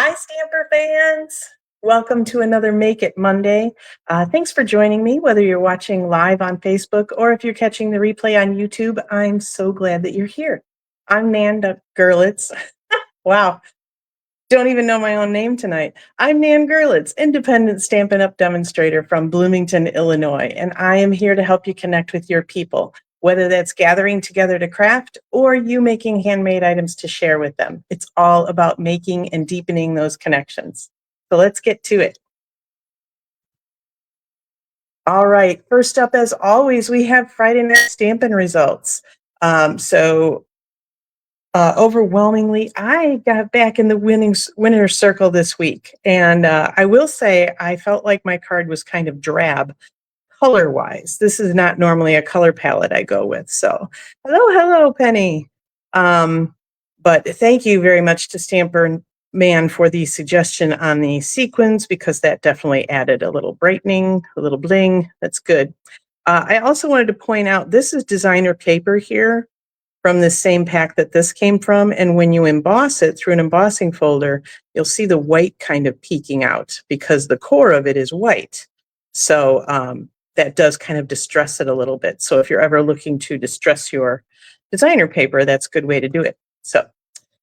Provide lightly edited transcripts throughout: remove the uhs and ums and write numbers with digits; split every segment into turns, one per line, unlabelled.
Hi, Stamper fans. Welcome to another Make It Monday. Thanks for joining me, whether you're watching live on Facebook or if you're catching the replay on YouTube. I'm so glad that you're here. I'm Nan Gerlitz. Wow, don't even know my own name tonight. I'm Nan Gerlitz, independent Stampin' Up! Demonstrator from Bloomington, Illinois, and I am here to help you connect with your people, whether that's gathering together to craft or you making handmade items to share with them. It's all about making and deepening those connections. So let's get to it. All right, first up, as always, we have Friday night Stampin' results. Overwhelmingly, I got back in the winner circle this week. And I will say, I felt like my card was kind of drab color-wise. This is not normally a color palette I go with. So hello, Penny. But thank you very much to Stamper Man for the suggestion on the sequins, because that definitely added a little brightening, a little bling. That's good. I also wanted to point out, this is designer paper here from the same pack that this came from. And when you emboss it through an embossing folder, you'll see the white kind of peeking out because the core of it is white. So that does kind of distress it a little bit. So if you're ever looking to distress your designer paper, that's a good way to do it. So,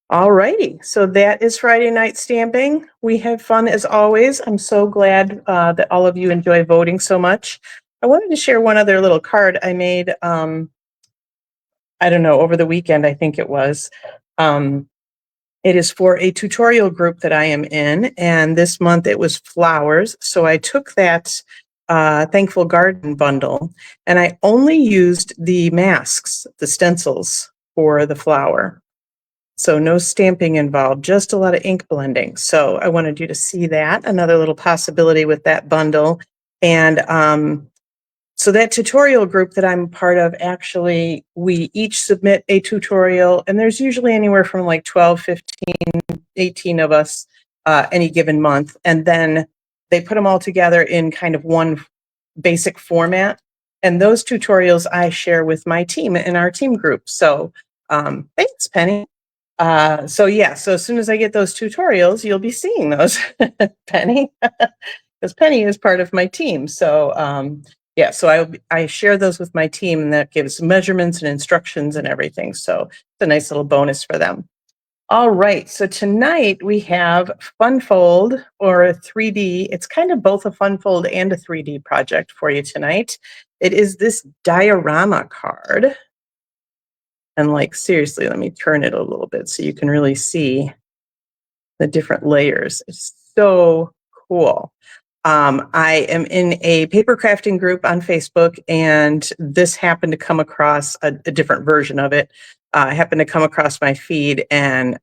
all righty. So that is Friday night stamping. We have fun as always. I'm so glad that all of you enjoy voting so much. I wanted to share one other little card I made. I don't know, over the weekend, I think it was. It is for a tutorial group that I am in, and this month it was flowers. So I took that Thankful Garden bundle, and I only used the masks, the stencils for the flower. So no stamping involved, just a lot of ink blending. So I wanted you to see that, another little possibility with that bundle. And so that tutorial group that I'm part of, actually, we each submit a tutorial, and there's usually anywhere from like 12, 15, 18 of us any given month. And then they put them all together in kind of one basic format. And those tutorials I share with my team in our team group. So thanks, Penny. So as soon as I get those tutorials, you'll be seeing those, Penny, because Penny is part of my team. So so I share those with my team, and that gives measurements and instructions and everything. So it's a nice little bonus for them. All right, so tonight we have Funfold, or a 3D. It's kind of both a Funfold and a 3D project for you tonight. It is this diorama card. And like, seriously, let me turn it a little bit so you can really see the different layers. It's so cool. I am in a paper crafting group on Facebook, and this happened to come across a different version of it. I happened to come across my feed, and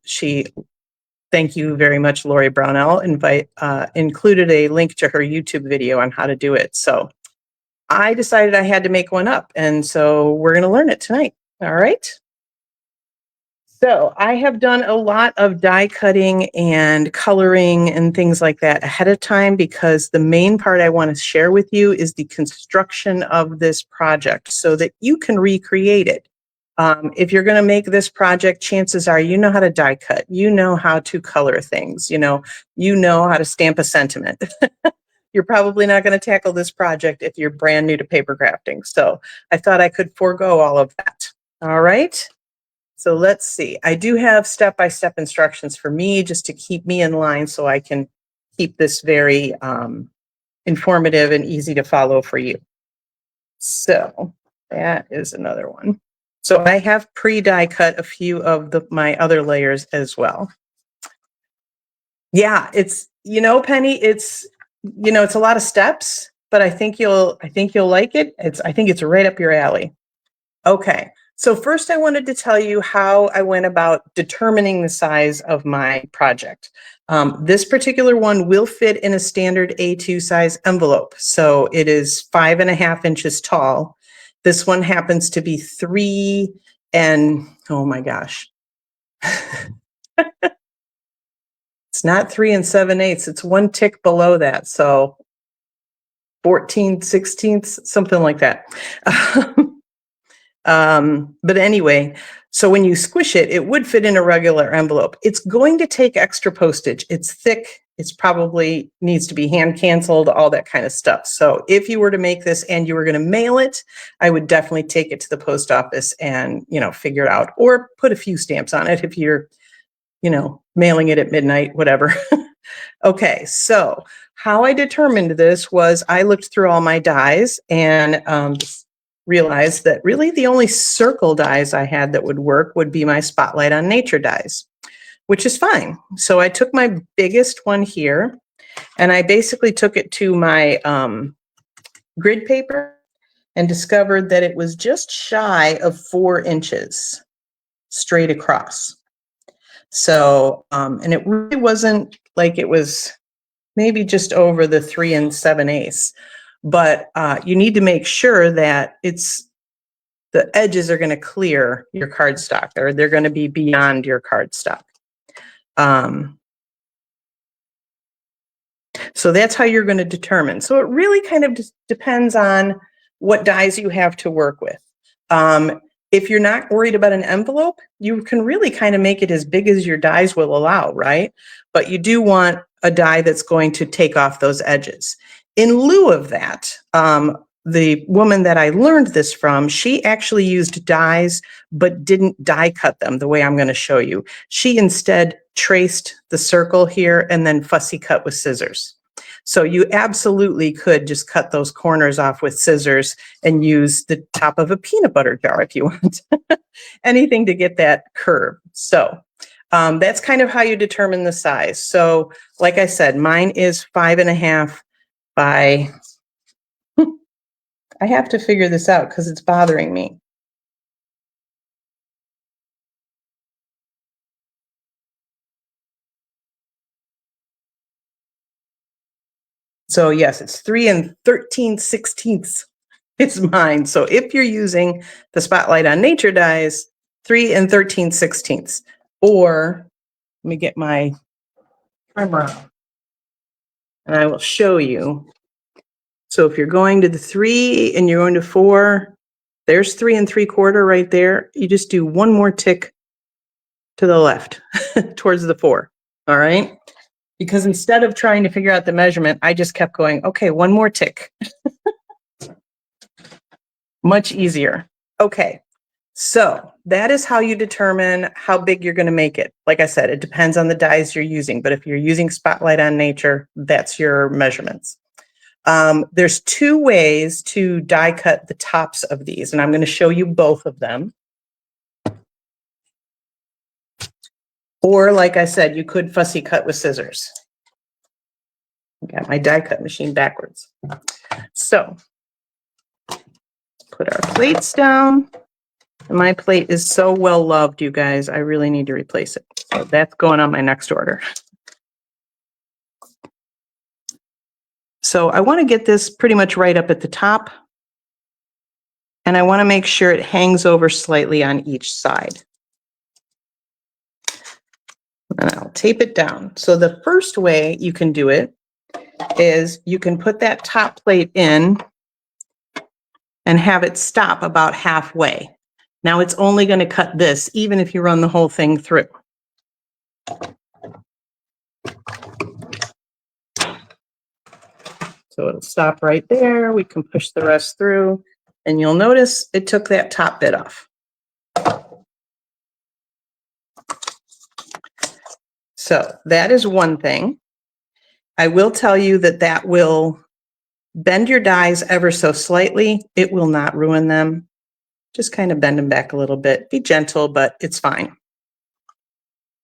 thank you very much, Lori Brownell, included a link to her YouTube video on how to do it. So I decided I had to make one up, and so we're going to learn it tonight. All right. So I have done a lot of die cutting and coloring and things like that ahead of time, because the main part I want to share with you is the construction of this project so that you can recreate it. If you're going to make this project, chances are you know how to die cut, you know how to color things, you know how to stamp a sentiment. You're probably not going to tackle this project if you're brand new to paper crafting. So I thought I could forego all of that. All right. So let's see. I do have step-by-step instructions for me, just to keep me in line so I can keep this very informative and easy to follow for you. So that is another one. So I have pre-die cut a few of my other layers as well. Yeah, it's, Penny, it's a lot of steps, but I think you'll like it. I think it's right up your alley. Okay. So first I wanted to tell you how I went about determining the size of my project. This particular one will fit in a standard A2 size envelope. So it is 5.5 inches tall. This one happens to be 3 and, oh my gosh. It's not 3 7/8. It's one tick below that. So 14/16, something like that. But anyway, so when you squish it, it would fit in a regular envelope. It's going to take extra postage. It's thick. It's probably needs to be hand canceled, all that kind of stuff. So if you were to make this and you were going to mail it, I would definitely take it to the post office and, figure it out, or put a few stamps on it if you're, mailing it at midnight, whatever. Okay, so how I determined this was I looked through all my dies and realized that really the only circle dies I had that would work would be my Spotlight on Nature dies, which is fine. So I took my biggest one here and I basically took it to my grid paper and discovered that it was just shy of 4 inches straight across. So, and it really wasn't like it was maybe just over the 3 7/8, but you need to make sure that the edges are going to clear your cardstock, or they're going to be beyond your cardstock. So that's how you're going to determine. So it really kind of depends on what dies you have to work with. If you're not worried about an envelope, you can really kind of make it as big as your dies will allow, right? But you do want a die that's going to take off those edges. In lieu of that, the woman that I learned this from, she actually used dies, but didn't die cut them the way I'm going to show you. She instead traced the circle here and then fussy cut with scissors. So you absolutely could just cut those corners off with scissors and use the top of a peanut butter jar if you want. Anything to get that curve. So that's kind of how you determine the size. So like I said, mine is 5.5 by, I have to figure this out because it's bothering me. So yes, it's 3 13/16 is mine. So if you're using the Spotlight on Nature dies, 3 13/16. Or let me get my camera and I will show you. So if you're going to the 3 and you're going to 4, there's 3 3/4 right there. You just do one more tick to the left towards the 4. All right. Because instead of trying to figure out the measurement, I just kept going, okay, one more tick. Much easier. Okay. So that is how you determine how big you're going to make it. Like I said, it depends on the dies you're using, but if you're using Spotlight on Nature, that's your measurements. There's 2 ways to die cut the tops of these, and I'm going to show you both of them. Or like I said, you could fussy cut with scissors. I got my die cut machine backwards. So put our plates down. My plate is so well loved, you guys. I really need to replace it. So that's going on my next order. So I want to get this pretty much right up at the top. And I want to make sure it hangs over slightly on each side. And I'll tape it down. So the first way you can do it is you can put that top plate in and have it stop about halfway. Now it's only going to cut this, even if you run the whole thing through. So it'll stop right there. We can push the rest through, and you'll notice it took that top bit off. So that is one thing. I will tell you that that will bend your dies ever so slightly. It will not ruin them. Just kind of bend them back a little bit. Be gentle, but it's fine.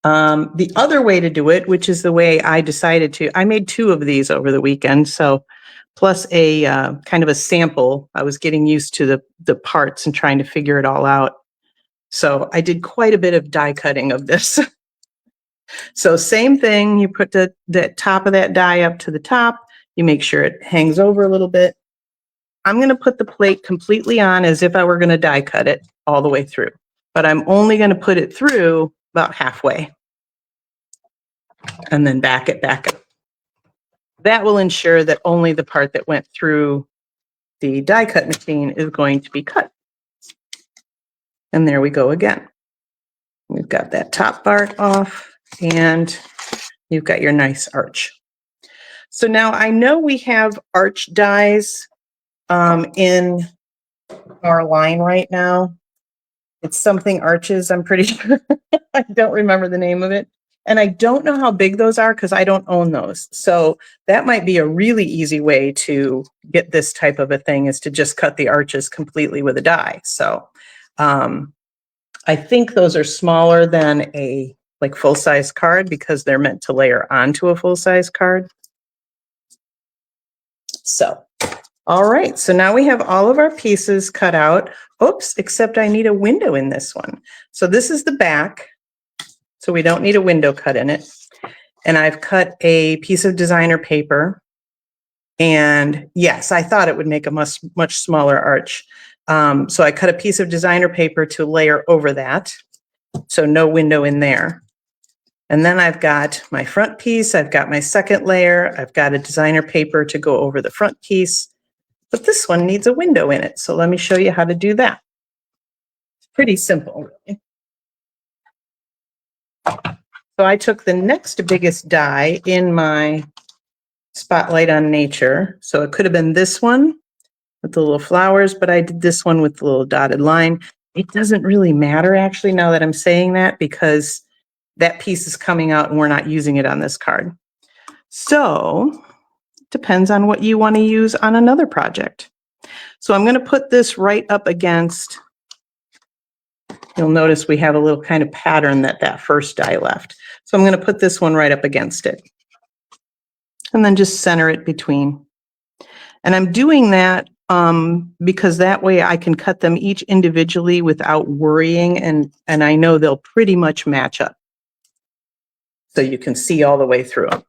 The other way to do it, which is the way I decided to, I made 2 of these over the weekend. So plus a kind of a sample. I was getting used to the parts and trying to figure it all out. So I did quite a bit of die cutting of this. So same thing, you put the top of that die up to the top. You make sure it hangs over a little bit. I'm going to put the plate completely on as if I were going to die cut it all the way through, but I'm only going to put it through about halfway and then back it back up. That will ensure that only the part that went through the die cut machine is going to be cut. And there we go again. We've got that top part off and you've got your nice arch. So now I know we have arch dies in our line right now. It's something arches, I'm pretty sure. I don't remember the name of it. And I don't know how big those are because I don't own those. So that might be a really easy way to get this type of a thing, is to just cut the arches completely with a die. So I think those are smaller than a like full-size card because they're meant to layer onto a full-size card. So, all right, so now we have all of our pieces cut out. Oops, except I need a window in this one. So this is the back, so we don't need a window cut in it. And I've cut a piece of designer paper. And yes, I thought it would make a much smaller arch. So I cut a piece of designer paper to layer over that. So no window in there. And then I've got my front piece, I've got my second layer, I've got a designer paper to go over the front piece, but this one needs a window in it. So let me show you how to do that. It's pretty simple, really. So I took the next biggest die in my Spotlight on Nature. So it could have been this one with the little flowers, but I did this one with the little dotted line. It doesn't really matter actually now that I'm saying that, because that piece is coming out and we're not using it on this card. So depends on what you want to use on another project. So I'm going to put this right up against, you'll notice we have a little kind of pattern that first die left. So I'm going to put this one right up against it and then just center it between. And I'm doing that because that way I can cut them each individually without worrying, and I know they'll pretty much match up. So you can see all the way through them.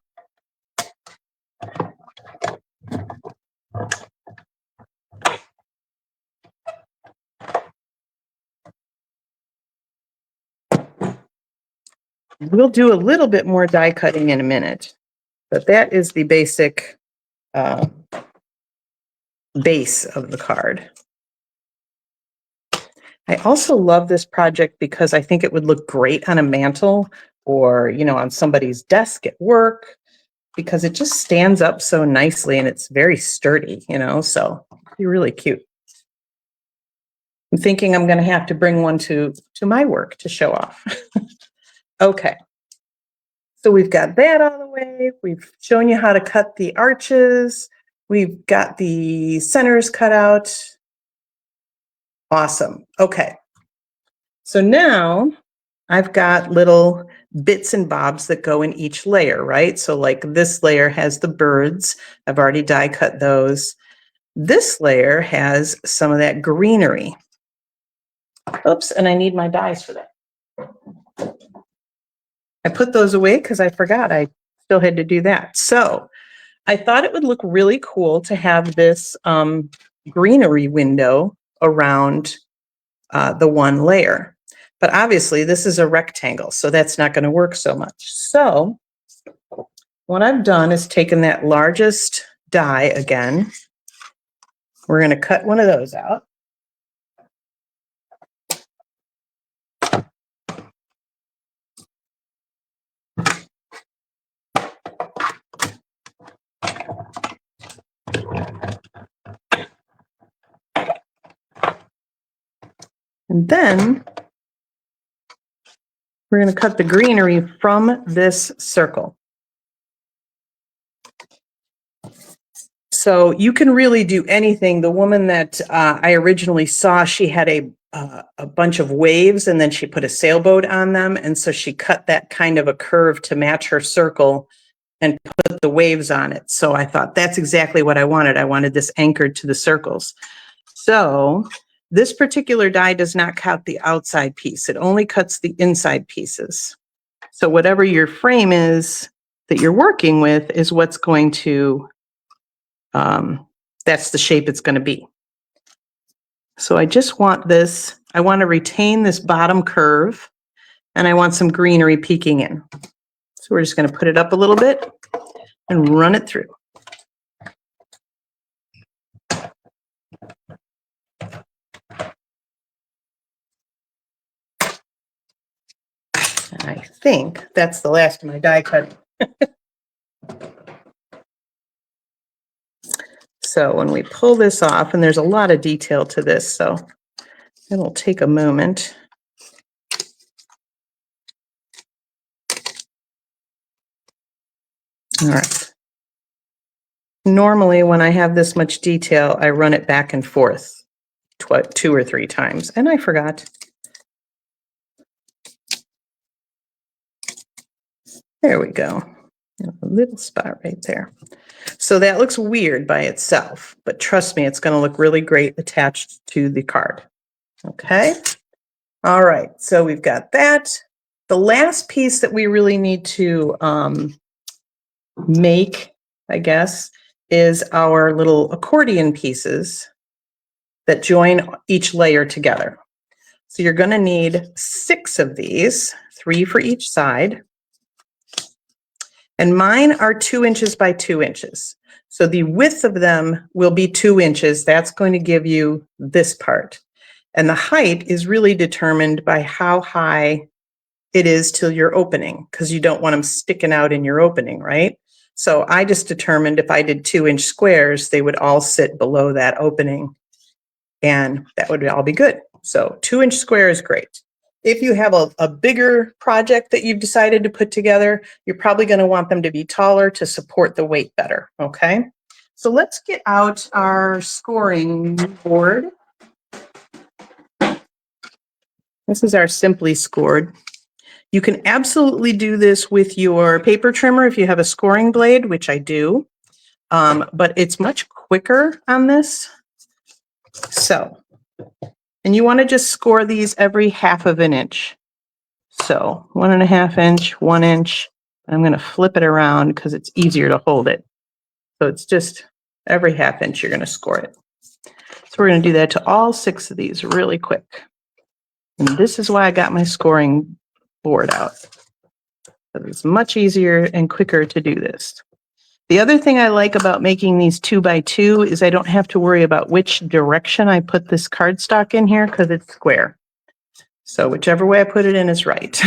We'll do a little bit more die cutting in a minute, but that is the basic base of the card. I also love this project because I think it would look great on a mantle or, you know, on somebody's desk at work, because it just stands up so nicely and it's very sturdy, you know, so it'd be really cute. I'm thinking I'm going to have to bring one to my work to show off. Okay. So we've got that out of the way. We've shown you how to cut the arches. We've got the centers cut out. Awesome. Okay. So now I've got little bits and bobs that go in each layer, right? So like this layer has the birds. I've already die cut those. This layer has some of that greenery. Oops, and I need my dies for that. I put those away because I forgot I still had to do that. So I thought it would look really cool to have this greenery window around the one layer. But obviously this is a rectangle, so that's not going to work so much. So what I've done is taken that largest die again. We're going to cut one of those out. And then we're going to cut the greenery from this circle. So you can really do anything. The woman that I originally saw, she had a bunch of waves and then she put a sailboat on them. And so she cut that kind of a curve to match her circle and put the waves on it. So I thought that's exactly what I wanted. I wanted this anchored to the circles. So this particular die does not cut the outside piece. It only cuts the inside pieces. So whatever your frame is that you're working with is what's going to, that's the shape it's going to be. So I just want this, I want to retain this bottom curve, and I want some greenery peeking in. So we're just going to put it up a little bit and run it through. I think that's the last of my die cutting. So when we pull this off, and there's a lot of detail to this, so it'll take a moment. All right. Normally, when I have this much detail, I run it back and forth 2 or 3 times, and I forgot. There we go. A little spot right there. So that looks weird by itself, but trust me, it's going to look really great attached to the card. Okay. All right. So we've got that. The last piece that we really need to make, I guess, is our little accordion pieces that join each layer together. So you're going to need 6 of these, 3 for each side. And mine are 2 inches by 2 inches. So the width of them will be 2 inches. That's going to give you this part. And the height is really determined by how high it is till your opening, because you don't want them sticking out in your opening, right? So I just determined if I did 2-inch squares, they would all sit below that opening, and that would all be good. So 2-inch square is great. If you have a bigger project that you've decided to put together, you're probably going to want them to be taller to support the weight better, okay? So let's get out our scoring board. This is our Simply Scored. You can absolutely do this with your paper trimmer if you have a scoring blade, which I do, but it's much quicker on this. So, and you want to just score these every 1/2 inch. So 1.5 inch, 1 inch. I'm going to flip it around because it's easier to hold it. So it's just every 1/2 inch you're going to score it. So we're going to do that to all 6 of these really quick. And this is why I got my scoring board out. It's much easier and quicker to do this. The other thing I like about making these 2 by 2 is I don't have to worry about which direction I put this cardstock in here because it's square. So whichever way I put it in is right.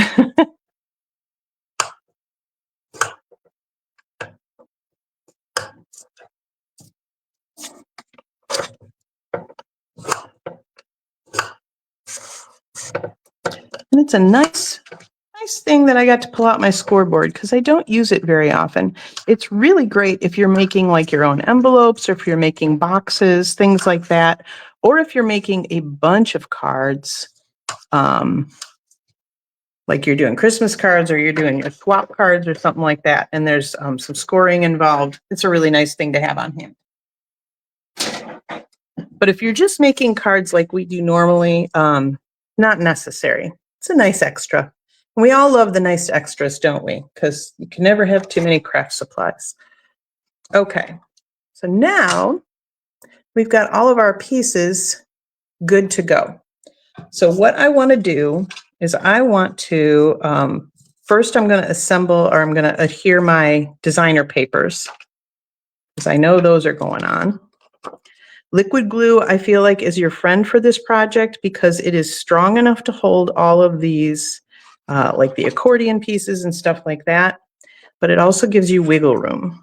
And it's a nice thing that I got to pull out my scoreboard because I don't use it very often. It's really great if you're making like your own envelopes, or if you're making boxes, things like that, or if you're making a bunch of cards, like you're doing Christmas cards or you're doing your swap cards or something like that, and there's some scoring involved. It's a really nice thing to have on hand. But if you're just making cards like we do normally, not necessary. It's a nice extra. We all love the nice extras, don't we? Because you can never have too many craft supplies. Okay, so now we've got all of our pieces good to go. So what I want to do is I want to, first I'm going to assemble, or I'm going to adhere my designer papers, because I know those are going on. Liquid glue, I feel like, is your friend for this project because it is strong enough to hold all of these, like the accordion pieces and stuff like that, but it also gives you wiggle room.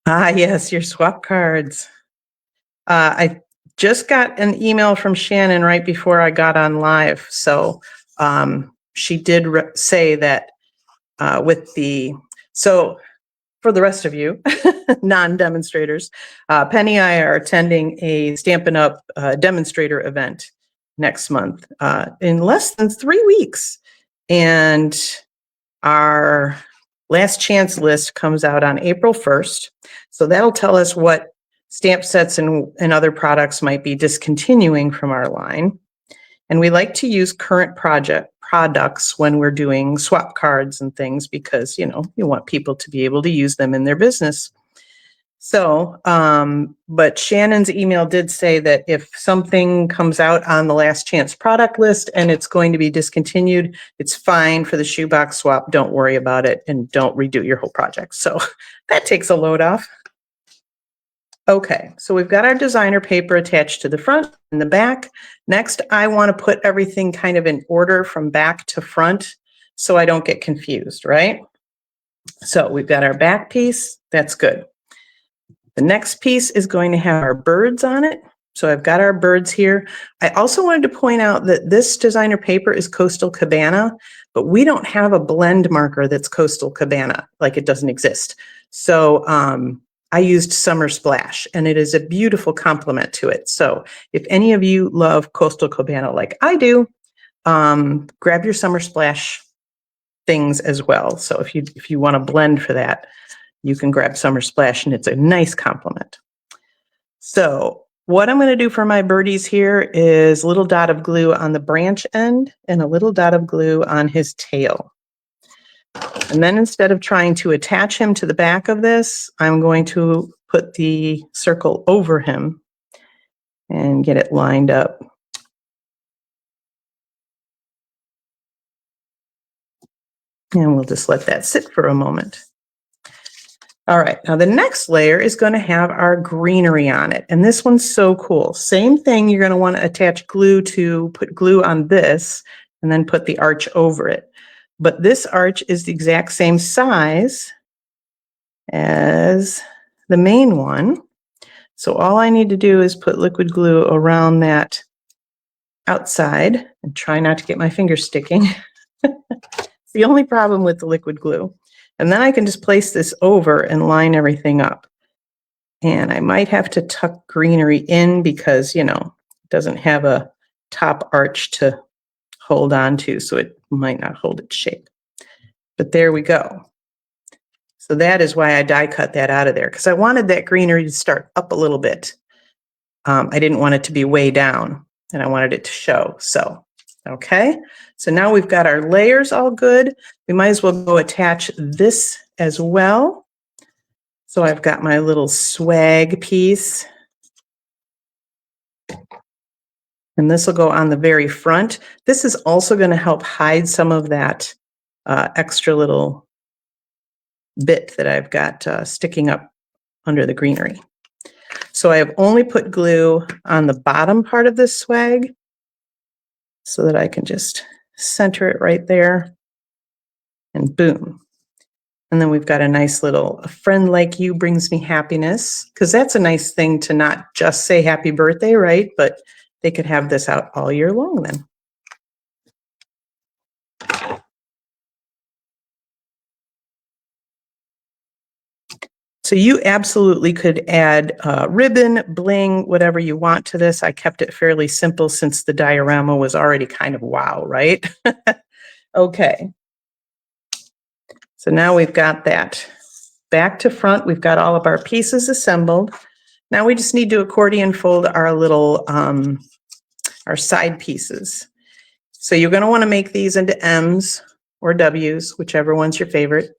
Ah, yes, your swap cards. I just got an email from Shannon right before I got on live. So she did say that so for the rest of you, non-demonstrators, Penny and I are attending a Stampin' Up! Demonstrator event next month in less than 3 weeks. And our last chance list comes out on April 1st. So that'll tell us what stamp sets and other products might be discontinuing from our line. And we like to use current products when we're doing swap cards and things because, you know, you want people to be able to use them in their business. So, but Shannon's email did say that if something comes out on the last chance product list and it's going to be discontinued, it's fine for the shoebox swap. Don't worry about it and don't redo your whole project. So that takes a load off. Okay, so we've got our designer paper attached to the front and the back. Next, I want to put everything kind of in order from back to front so I don't get confused, right? So we've got our back piece, that's good. The next piece is going to have our birds on it. So I've got our birds here. I also wanted to point out that this designer paper is Coastal Cabana, but we don't have a blend marker that's Coastal Cabana, like it doesn't exist. So I used Summer Splash, and it is a beautiful complement to it. So if any of you love Coastal Cabana like I do, grab your Summer Splash things as well. So if you want to blend for that, you can grab Summer Splash, and it's a nice complement. So what I'm going to do for my birdies here is a little dot of glue on the branch end and a little dot of glue on his tail. And then instead of trying to attach him to the back of this, I'm going to put the circle over him and get it lined up. And we'll just let that sit for a moment. All right, now the next layer is going to have our greenery on it. And this one's so cool. Same thing, you're going to want to attach glue to put glue on this and then put the arch over it. But this arch is the exact same size as the main one. So all I need to do is put liquid glue around that outside and try not to get my fingers sticking. It's the only problem with the liquid glue. And then I can just place this over and line everything up. And I might have to tuck greenery in because, you know, it doesn't have a top arch to hold on to, so it might not hold its shape. But there we go. So that is why I die cut that out of there, because I wanted that greenery to start up a little bit. I didn't want it to be way down, and I wanted it to show. So, okay. So now we've got our layers all good. We might as well go attach this as well. So I've got my little swag piece. And this will go on the very front. This is also going to help hide some of that extra little bit that I've got sticking up under the greenery. So I have only put glue on the bottom part of this swag so that I can just center it right there, and boom. And then we've got a nice little, a friend like you brings me happiness, because that's a nice thing to not just say happy birthday, right? But they could have this out all year long then. So you absolutely could add ribbon, bling, whatever you want to this. I kept it fairly simple since the diorama was already kind of wow, right? Okay. So now we've got that back to front. We've got all of our pieces assembled. Now we just need to accordion fold our little, our side pieces. So you're going to want to make these into M's or W's, whichever one's your favorite.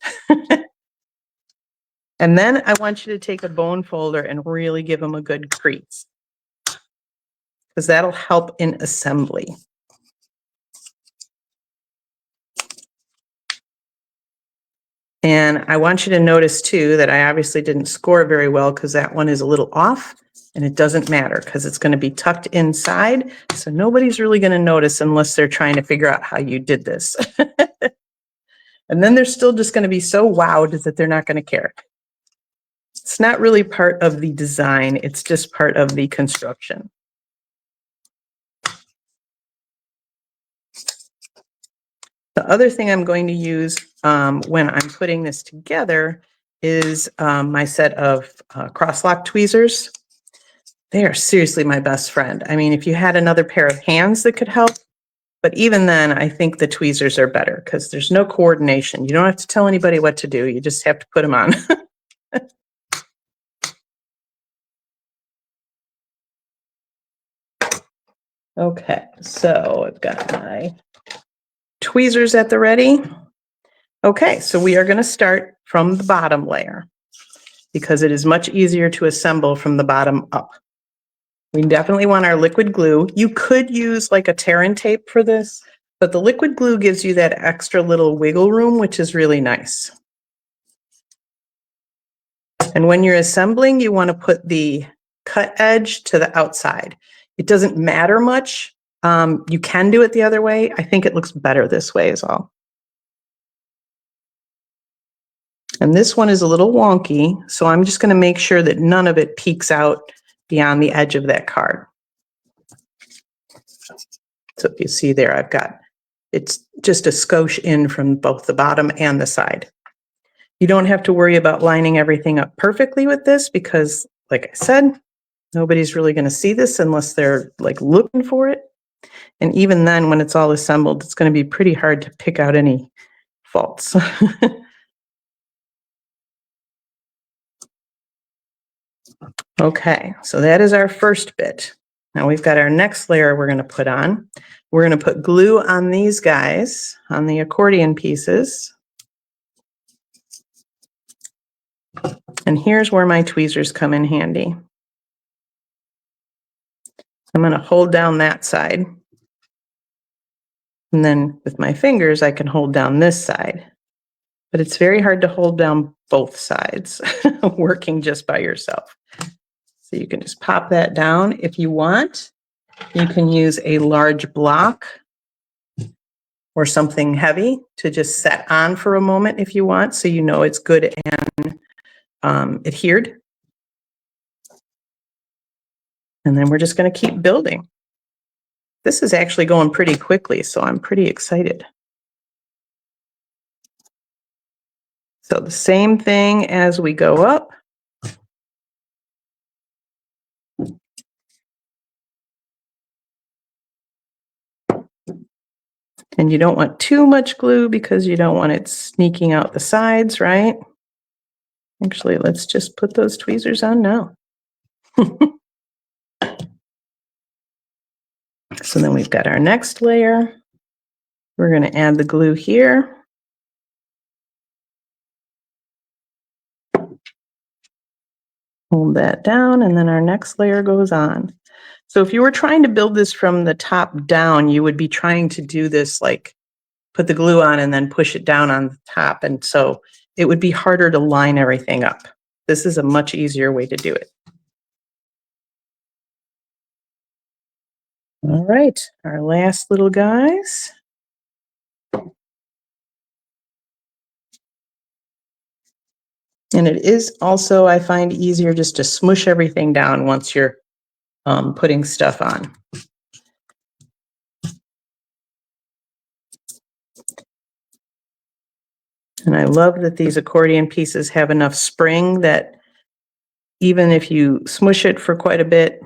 And then I want you to take a bone folder and really give them a good crease, because that'll help in assembly. And I want you to notice too that I obviously didn't score very well because that one is a little off, and it doesn't matter because it's going to be tucked inside. So nobody's really going to notice unless they're trying to figure out how you did this. And then they're still just going to be so wowed that they're not going to care. It's not really part of the design, it's just part of the construction. The other thing I'm going to use when I'm putting this together is my set of cross-lock tweezers. They are seriously my best friend. I mean, if you had another pair of hands that could help, but even then, I think the tweezers are better because there's no coordination. You don't have to tell anybody what to do. You just have to put them on. Okay, so I've got my tweezers at the ready. Okay, so we are going to start from the bottom layer because it is much easier to assemble from the bottom up. We definitely want our liquid glue. You could use like a tear-in tape for this, but the liquid glue gives you that extra little wiggle room, which is really nice. And when you're assembling, you want to put the cut edge to the outside. It doesn't matter much. You can do it the other way. I think it looks better this way is all. And this one is a little wonky, so I'm just going to make sure that none of it peeks out beyond the edge of that card. So if you see there, it's just a skosh in from both the bottom and the side. You don't have to worry about lining everything up perfectly with this because, like I said, nobody's really going to see this unless they're like looking for it. And even then, when it's all assembled, it's going to be pretty hard to pick out any faults. Okay, so that is our first bit. Now we've got our next layer we're going to put on. We're going to put glue on these guys, on the accordion pieces. And here's where my tweezers come in handy. I'm going to hold down that side. And then with my fingers, I can hold down this side. But it's very hard to hold down both sides working just by yourself. So you can just pop that down. If you want, you can use a large block or something heavy to just set on for a moment if you want, so you know it's good and adhered. And then we're just going to keep building. This is actually going pretty quickly, so I'm pretty excited. So the same thing as we go up. And you don't want too much glue because you don't want it sneaking out the sides, right? Actually, let's just put those tweezers on now. So then we've got our next layer. We're going to add the glue here. Hold that down, and then our next layer goes on. So if you were trying to build this from the top down, you would be trying to do this like put the glue on and then push it down on the top. And so it would be harder to line everything up. This is a much easier way to do it. All right, our last little guys. And it is also, I find, easier just to smush everything down once you're putting stuff on. And I love that these accordion pieces have enough spring that even if you smush it for quite a bit,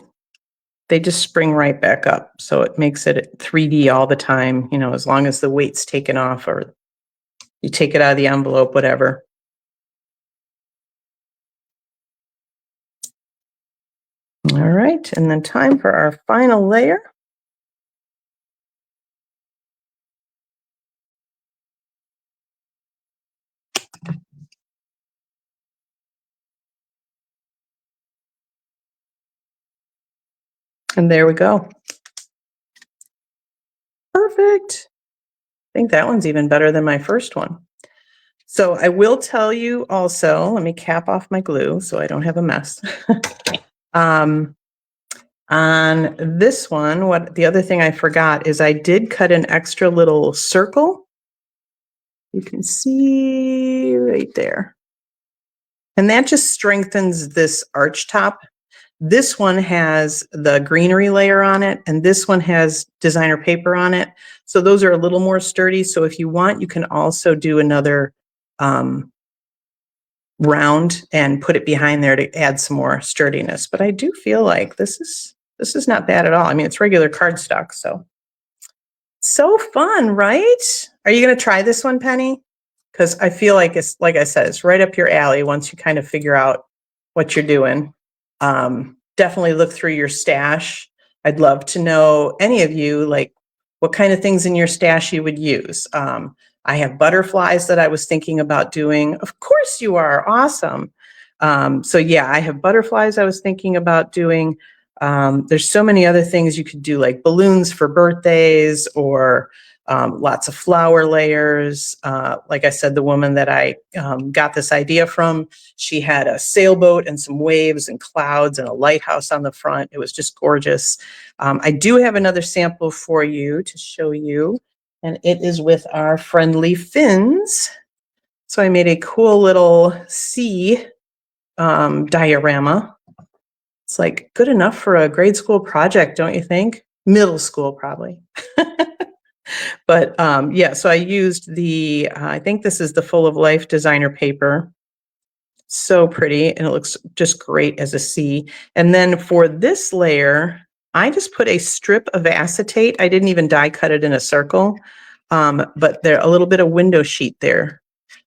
they just spring right back up. So it makes it 3D all the time, you know, as long as the weight's taken off or you take it out of the envelope, whatever. All right, and then time for our final layer. And there we go. Perfect. I think that one's even better than my first one. So I will tell you also, let me cap off my glue so I don't have a mess. On this one, what the other thing I forgot is I did cut an extra little circle. You can see right there. And that just strengthens this arch top. This one has the greenery layer on it, and this one has designer paper on it. So those are a little more sturdy. So if you want, you can also do another round and put it behind there to add some more sturdiness. But I do feel like this is not bad at all. I mean, it's regular cardstock, so fun, right? Are you going to try this one, Penny? Because I feel like it's, like I said, it's right up your alley once you kind of figure out what you're doing. Definitely look through your stash. I'd love to know, any of you, like what kind of things in your stash you would use. I have butterflies that I was thinking about doing. Of course you are. Awesome. So yeah, I have butterflies I was thinking about doing. There's so many other things you could do, like balloons for birthdays or lots of flower layers. Like I said, the woman that I got this idea from, she had a sailboat and some waves and clouds and a lighthouse on the front. It was just gorgeous. I do have another sample for you to show you, and it is with our friendly fins. So I made a cool little sea diorama. It's like good enough for a grade school project, don't you think? Middle school, probably. But yeah, so I used the, I think this is the Full of Life designer paper. So pretty, and it looks just great as a C. And then for this layer, I just put a strip of acetate. I didn't even die cut it in a circle, but there a little bit of window sheet there.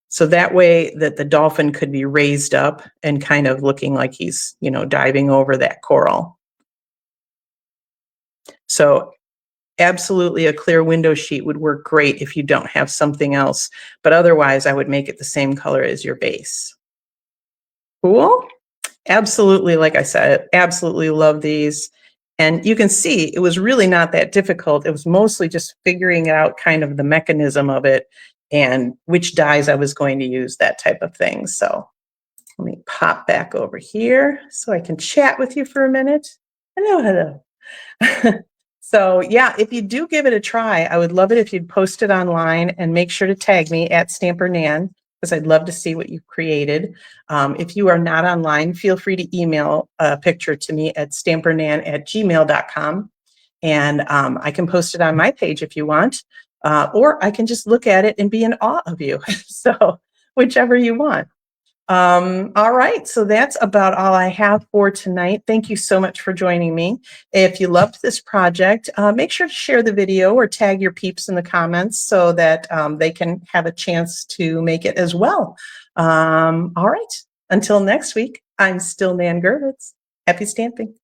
So that way that the dolphin could be raised up and kind of looking like he's, you know, diving over that coral. So absolutely a clear window sheet would work great if you don't have something else, but otherwise I would make it the same color as your base. Cool? Absolutely, like I said, absolutely love these. And you can see it was really not that difficult. It was mostly just figuring out kind of the mechanism of it and which dyes I was going to use, that type of thing. So let me pop back over here so I can chat with you for a minute. Hello, hello. So yeah, if you do give it a try, I would love it if you'd post it online and make sure to tag me at Stamper Nan, because I'd love to see what you've created. If you are not online, feel free to email a picture to me at stampernan@gmail.com. And I can post it on my page if you want, or I can just look at it and be in awe of you. So whichever you want. All right, so that's about all I have for tonight. Thank you so much for joining me. If you loved this project, make sure to share the video or tag your peeps in the comments so that they can have a chance to make it as well. All right, until next week, I'm still Nan Gervitz. Happy stamping.